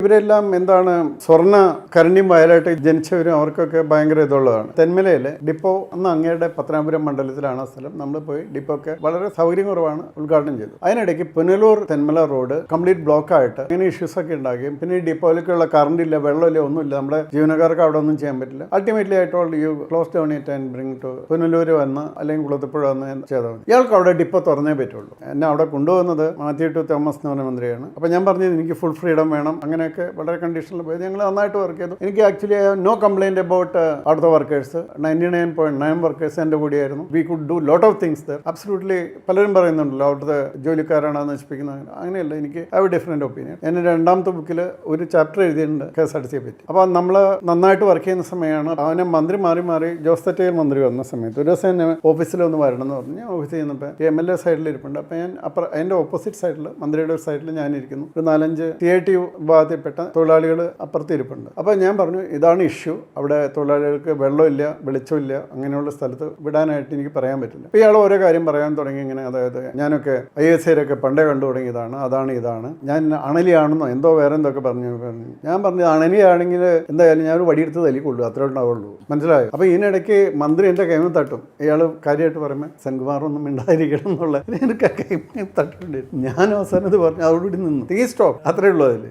ഇവരെല്ലാം എന്താണ് സ്വർണ്ണ കരണിയും വയലായിട്ട് ജനിച്ചവരും അവർക്കൊക്കെ ഭയങ്കര ഇതുള്ളതാണ്. തെന്മലയിലെ ഡിപ്പോ അന്ന് അങ്ങയുടെ പത്തനാപുരം മണ്ഡലത്തിലാണ് സ്ഥലം. നമ്മൾ പോയി ഡിപ്പോ ഒക്കെ വളരെ സൗകര്യം കുറവാണ് ഉദ്ഘാടനം ചെയ്തു. അതിനിടയ്ക്ക് Punalur Thenmala road complete block ആയിട്ട് ഇങ്ങനെ ഇഷ്യൂസ് ഒക്കെ ഉണ്ടാകുകയും പിന്നെ ഈ ഡിപ്പോയിലേക്കുള്ള കറണ്ട് ഇല്ല, വെള്ളമില്ല, ഒന്നുമില്ല. നമ്മുടെ ജീവനക്കാർക്ക് അവിടെ ഒന്നും ചെയ്യാൻ പറ്റില്ല. അൾട്ടിമേറ്റ്ലി ആയിട്ട് you close down it and bring to Punalur വന്ന് അല്ലെങ്കിൽ കുളത്തുപ്പുഴ വന്ന് ചെയ്താൽ മതി. ഇയാൾക്ക് അവിടെ ഡിപ്പോ തുറന്നേ പറ്റുള്ളൂ. എന്നെ അവിടെ കൊണ്ടുപോകുന്നത് മാത്യു ടി തോമസ് എന്ന് പറഞ്ഞ മന്ത്രിയാണ്. അപ്പോൾ ഞാൻ പറഞ്ഞത് എനിക്ക് ഫുൾ ഫ്രീഡം വേണം. അങ്ങനെയൊക്കെ വളരെ കണ്ടീഷനിൽ പോയത്. ഞങ്ങൾ നന്നായിട്ട് വർക്ക് ചെയ്തു. എനിക്ക് ആക്ച്വലി നോ കംപ്ലൈൻറ്റ് അബൌട്ട് അവിടുത്തെ വർക്കേഴ്സ്. 99.9 വർക്കേഴ്സ് എൻ്റെ കൂടിയായിരുന്നു. We could do lot of things there. Absolutely പലരും പറയുന്നുണ്ടല്ലോ അവിടുത്തെ ജോലിക്കാരാണ് നശിപ്പിക്കുന്നത്. അങ്ങനെയല്ല, എനിക്ക് ഐ ഹവ് ഡിഫറെൻറ്റ് ഒപ്പീനിയൻ. എൻ്റെ രണ്ടാമത്തെ ബുക്കിൽ ഒരു ചാപ്റ്റർ എഴുതിയിട്ടുണ്ട് KSRTCയെ പറ്റി. അപ്പോൾ നമ്മൾ നന്നായിട്ട് വർക്ക് ചെയ്യുന്ന സമയമാണ്. അവനെ മന്ത്രി മാറി ജോസ് തെറ്റയിൽ മന്ത്രി വന്ന സമയത്ത് ഒരു ദിവസം എന്നെ ഓഫീസിലൊന്ന് വരണം എന്ന് പറഞ്ഞ് ഓഫീസിൽ ചെന്നപ്പോൾ MLA സൈഡിൽ ഇരിപ്പുണ്ട്. അപ്പോൾ ഞാൻ അതിൻ്റെ ഓപ്പോസിറ്റ് സൈഡിൽ മന്ത്രിയുടെ ഒരു സൈഡിൽ ഞാനിരിക്കുന്നു. ഒരു 4-5 CIT വിഭാഗത്തിൽപ്പെട്ട തൊഴിലാളികൾ അപ്പുറത്ത് ഇരിപ്പുണ്ട്. അപ്പോൾ ഞാൻ പറഞ്ഞു ഇതാണ് ഇഷ്യൂ, അവിടെ തൊഴിലാളികൾക്ക് വെള്ളമില്ല, വെളിച്ചമില്ല, അങ്ങനെയുള്ള സ്ഥലത്ത് വിടാനായിട്ട് എനിക്ക് പറയാൻ പറ്റില്ല. അപ്പോൾ ഇയാൾ ഓരോ കാര്യം പറയാൻ തുടങ്ങി. ഇങ്ങനെ അതായത് ഞാനൊക്കെ IASരൊക്കെ പണ്ടേ കണ്ടു തുടങ്ങിയതാണ്, ഇതാണ് ഞാൻ അണലിയാണെന്നോ എന്തോ വേറെ എന്തൊക്കെ പറഞ്ഞു. ഞാൻ പറഞ്ഞു അണലിയാണെങ്കിൽ എന്തായാലും ഞാൻ ഒരു വടിയെടുത്ത് തല്ലിക്കൊള്ളൂ, അത്രേ ഉണ്ടാവുള്ളൂ, മനസ്സിലായോ? അപ്പോൾ ഇതിനിടയ്ക്ക് മന്ത്രി എൻ്റെ കൈമ തട്ടും. ഇയാൾ കാര്യമായിട്ട് പറയുമ്പോൾ സെൻകുമാർ ഒന്നും മിണ്ടാതിരിക്കണം എന്നുള്ള എനിക്ക് കൈമ തട്ടുണ്ടായിരുന്നു. ഞാൻ അവസാനം ഇത് പറഞ്ഞു അതോടുകൂടി നിന്നു. തീ സ്റ്റോപ്പ്, അത്രേ ഉള്ളൂ അതിൽ.